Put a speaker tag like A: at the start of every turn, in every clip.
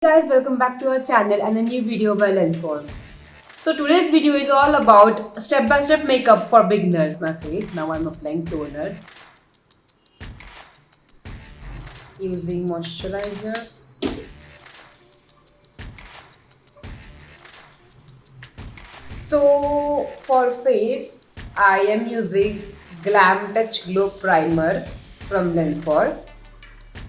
A: Guys, welcome back to our channel and a new video by Lenphor. So today's video is all about step-by-step makeup for beginners. My face. Now I'm applying toner using moisturizer. So for face, I am using Glam Touch Glow Primer from Lenphor.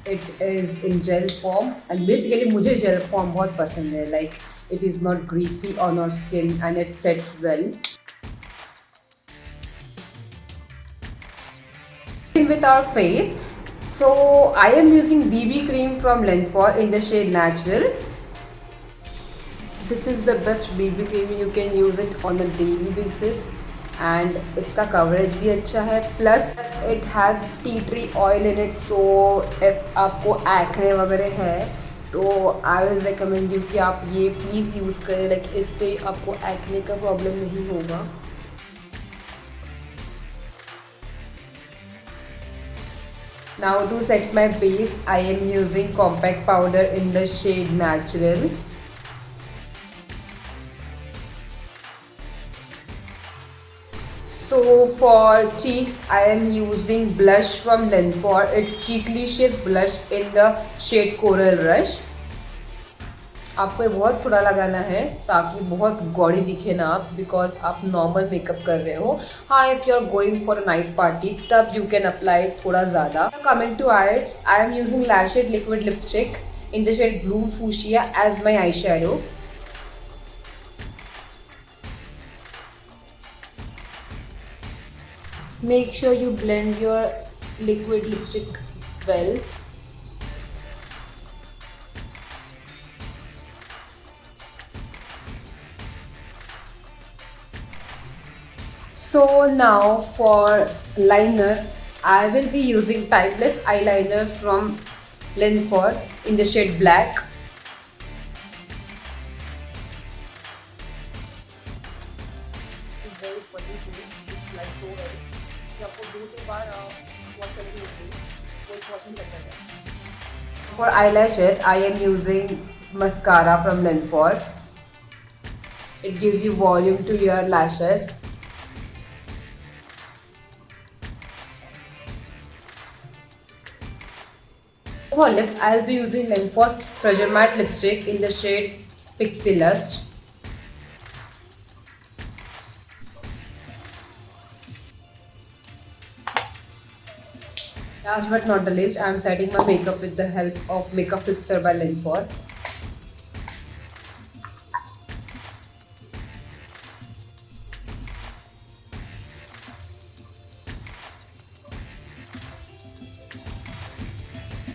A: It is in gel form and basically मुझे gel form बहुत पसंद है. Like it is not greasy on our skin and it sets well. With our face, so I am using BB cream from Lenphor in the shade Natural. This is the best BB cream. You can use it on a daily basis. And इसका coverage भी अच्छा है, plus it has tea tree oil in it. So if आपको acne वगैरह है तो I will recommend you कि आप ये प्लीज़ यूज़ करें. लाइक इससे आपको एक्ने का प्रॉब्लम नहीं होगा. Now to set my base I am using compact powder in the shade natural. So for cheeks, I am using blush from Lenphor. It's Cheeklicious blush in the shade Coral Rush. आपको बहुत थोड़ा लगाना है ताकि बहुत गौरी दिखे ना आप, बिकॉज आप नॉर्मल मेकअप कर रहे हो. हाँ, if you are going for a night party तब यू कैन अप्लाई थोड़ा ज़्यादा. Coming to eyes, I am using Lasche liquid lipstick in the shade blue fuchsia as my eyeshadow. Make sure you blend your liquid lipstick well. So now for liner, I will be using Timeless eyeliner from Lenphor in the shade Black. Very funny to like so well. आपको 2-3 बार watch करनी होगी, कोई watch नहीं कर जाएगा. For eyelashes, I am using mascara from Lenphor. It gives you volume to your lashes. For lips, I'll be using Lenphor's Treasure Matte lipstick in the shade Pixie Lust. Last but not the least, I am setting my makeup with the help of Makeup Fixer by Lenphor.